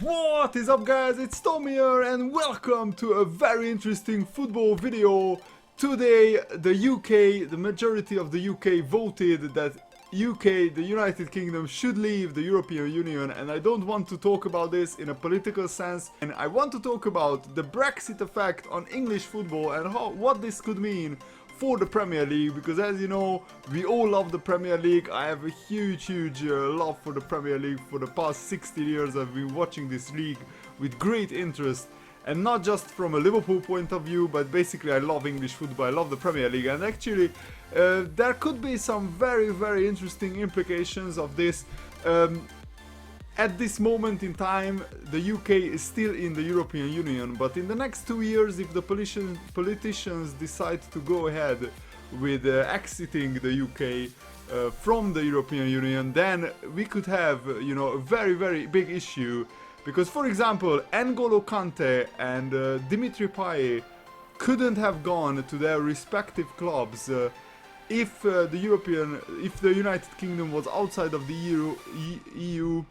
What is up, guys? It's Tom here and welcome to a very interesting football video. Today the majority of the UK voted that UK, the United Kingdom, should leave the European Union, and I don't want to talk about this in a political sense, and I want to talk about the Brexit effect on English football and what this could mean for the Premier League, because as you know, we all love the Premier League. I have a huge love for the Premier League. For the past 60 years I've been watching this league with great interest, and not just from a Liverpool point of view, but basically I love English football, I love the Premier League, and actually there could be some very interesting implications of this. At this moment in time, the UK is still in the European Union, but in the next 2 years, if the politicians decide to go ahead with exiting the UK from the European Union, then we could have, you know, a very big issue. Because, for example, N'Golo Kante and Dimitri Payet couldn't have gone to their respective clubs if the United Kingdom was outside of the EU,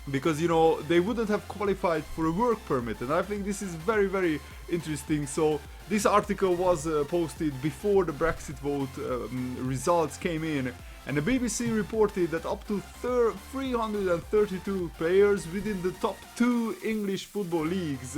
because, you know, they wouldn't have qualified for a work permit, and I think this is very interesting. So this article was posted before the Brexit vote results came in, and the BBC reported that up to 332 players within the top 2 English football leagues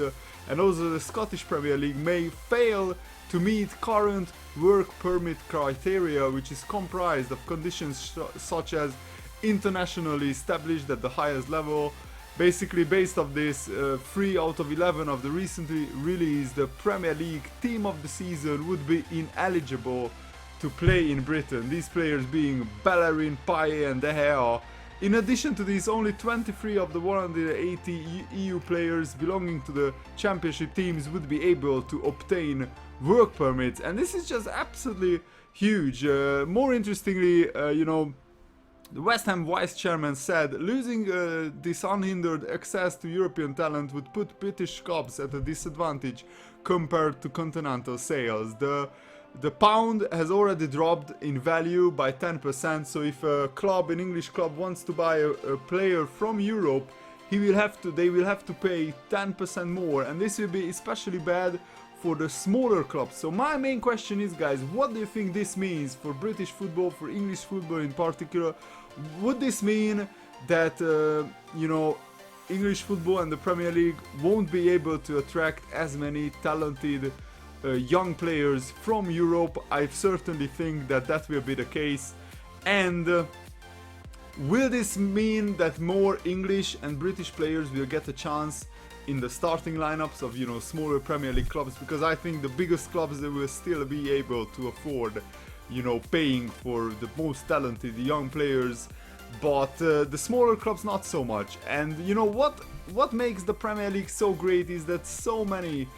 and also the Scottish Premier League may fail to meet current work permit criteria, which is comprised of conditions such as internationally established at the highest level. Basically, based on this, 3 out of 11 of the recently released Premier League team of the season would be ineligible to play in Britain, these players being Bellerin, Payet and De Gea. In addition to this, only 23 of the 180 EU players belonging to the championship teams would be able to obtain work permits, and this is just absolutely huge. More interestingly, you know, the West Ham vice chairman said losing this unhindered access to European talent would put British clubs at a disadvantage compared to continental sales. The pound has already dropped in value by 10%, so if an English club wants to buy a player from Europe, they will have to pay 10% more, and this will be especially bad for the smaller clubs. So my main question is, guys, what do you think this means for British football, for English football in particular? Would this mean that, you know, English football and the Premier League won't be able to attract as many talented young players from Europe? I certainly think that will be the case. And will this mean that more English and British players will get a chance in the starting lineups of, you know, smaller Premier League clubs? Because I think the biggest clubs, they will still be able to afford, you know, paying for the most talented young players, but the smaller clubs not so much. And you know what makes the Premier League so great is that so many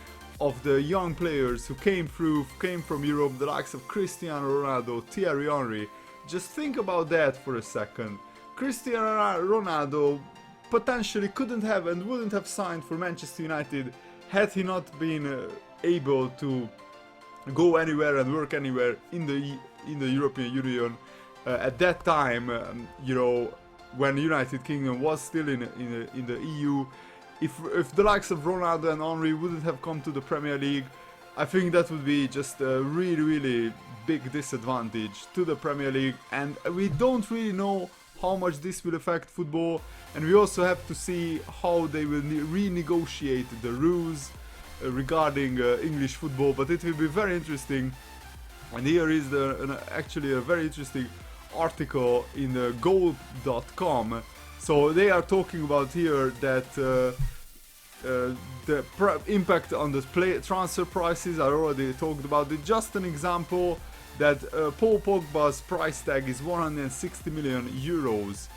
of the young players who came from Europe, the likes of Cristiano Ronaldo, Thierry Henry. Just think about that for a second. Cristiano Ronaldo potentially couldn't have and wouldn't have signed for Manchester United had he not been able to go anywhere and work anywhere in the European Union at that time. You know, when the United Kingdom was still in the EU. If the likes of Ronaldo and Henry wouldn't have come to the Premier League, I think that would be just a really big disadvantage to the Premier League, and we don't really know how much this will affect football, and we also have to see how they will renegotiate the rules regarding English football, but it will be very interesting. And here is actually a very interesting article in goal.com. So they are talking about here that the impact on the transfer prices are already talked about. It's just an example that Paul Pogba's price tag is 160 million euros.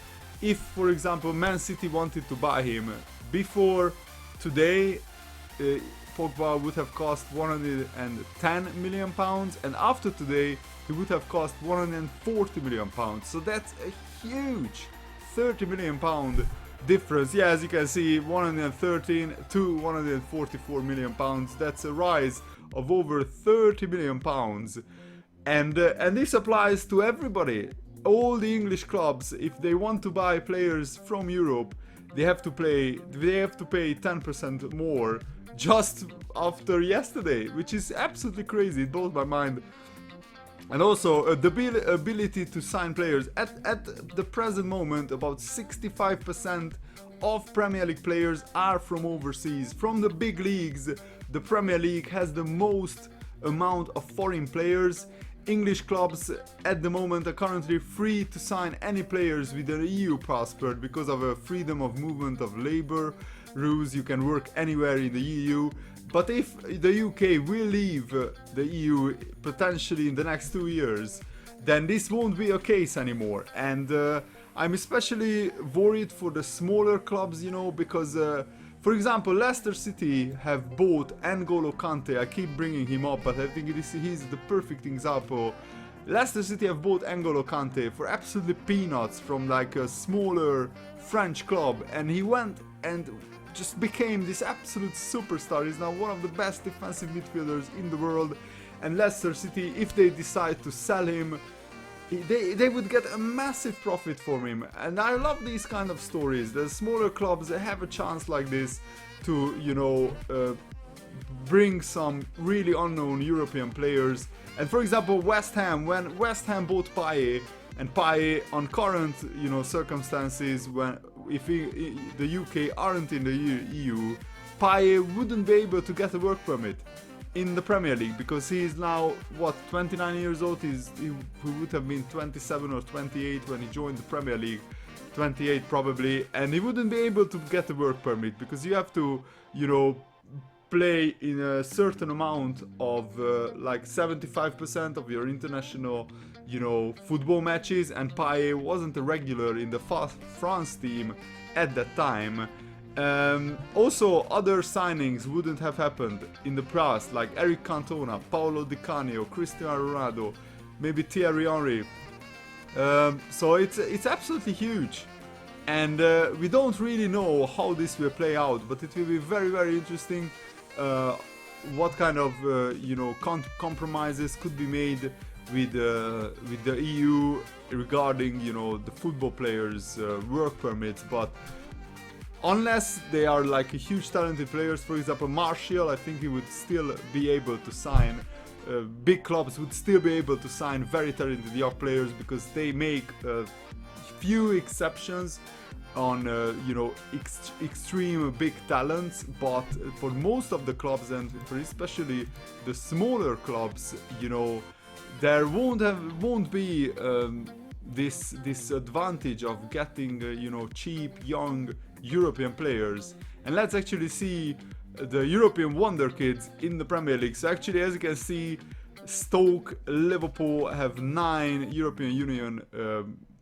If, for example, Man City wanted to buy him before today, Pogba would have cost 110 million pounds, and after today he would have cost 140 million pounds. So that's a huge 30 million pound difference. Yeah, as you can see, 113 to 144 million pounds. That's a rise of over 30 million pounds. And this applies to everybody. All the English clubs, if they want to buy players from Europe, they have to pay 10% more just after yesterday, which is absolutely crazy. It blows my mind. And also the ability to sign players. At the present moment, about 65% of Premier League players are from overseas, from the big leagues. The Premier League has the most amount of foreign players. English clubs at the moment are currently free to sign any players with an EU passport because of a freedom of movement of labor rules. You can work anywhere in the EU. But if the UK will leave the EU potentially in the next 2 years, then this won't be a case anymore. And I'm especially worried for the smaller clubs, you know, because for example, Leicester City have bought N'Golo Kante. I keep bringing him up, but I think he's the perfect example. Leicester City have bought N'Golo Kante for absolutely peanuts from like a smaller French club, and he went and just became this absolute superstar. He's now one of the best defensive midfielders in the world. And Leicester City, if they decide to sell him, they would get a massive profit from him. And I love these kind of stories. The smaller clubs, they have a chance like this to, you know, bring some really unknown European players. And for example, West Ham, when West Ham bought Payet, and Payet on current, you know, circumstances, when if the UK aren't in the EU, Payet wouldn't be able to get a work permit in the Premier League, because he is now, what, 29 years old. He would have been 27 or 28 when he joined the Premier League, 28 probably, and he wouldn't be able to get a work permit because you have to, you know, play in a certain amount of like 75% of your international, you know, football matches, and Payet wasn't a regular in the France team at that time. Also, other signings wouldn't have happened in the past, like Eric Cantona, Paolo Di Canio, Cristiano Ronaldo, maybe Thierry Henry. So it's absolutely huge, and we don't really know how this will play out, but it will be very, very interesting. What kind of you know, compromises could be made with the EU regarding, you know, the football players' work permits. But unless they are like a huge talented players, for example Martial, I think he would still be able to sign. Big clubs would still be able to sign very talented young players because they make few exceptions on you know, extreme big talents. But for most of the clubs, and for especially the smaller clubs, you know, there won't be this advantage of getting you know, cheap young European players. And let's actually see the European wonder kids in the Premier League. So actually, as you can see, Stoke, Liverpool have 9 European Union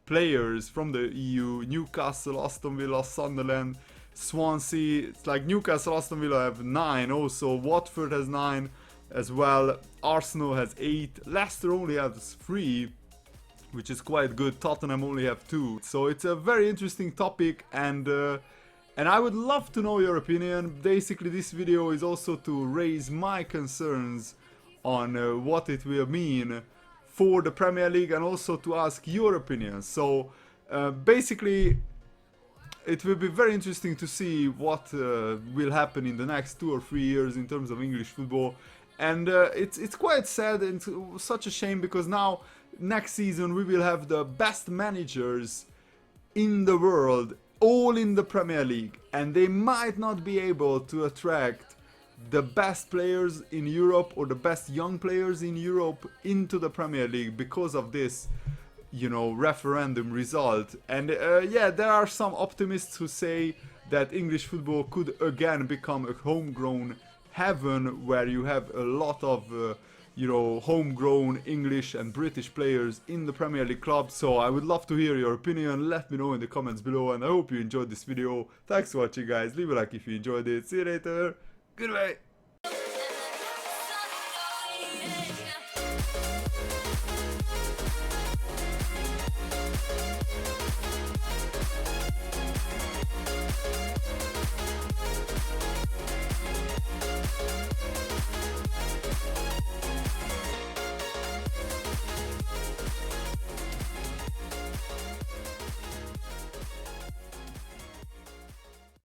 players from the EU. Newcastle, Aston Villa, Sunderland, Swansea. It's like Newcastle, Aston Villa have 9 also. Watford has 9 as well. Arsenal has 8. Leicester only has 3, which is quite good. Tottenham only have 2. So it's a very interesting topic, and I would love to know your opinion. Basically, this video is also to raise my concerns on what it will mean for the Premier League, and also to ask your opinion. So basically, it will be very interesting to see what will happen in the next 2 or 3 years in terms of English football. And it's quite sad and such a shame, because now next season we will have the best managers in the world all in the Premier League, and they might not be able to attract the best players in Europe or the best young players in Europe into the Premier League because of this, you know, referendum result. And yeah, there are some optimists who say that English football could again become a homegrown heaven, where you have a lot of you know, homegrown English and British players in the Premier League club. So I would love to hear your opinion. Let me know in the comments below, and I hope you enjoyed this video. Thanks for watching, guys. Leave a like if you enjoyed it. See you later. Goodbye.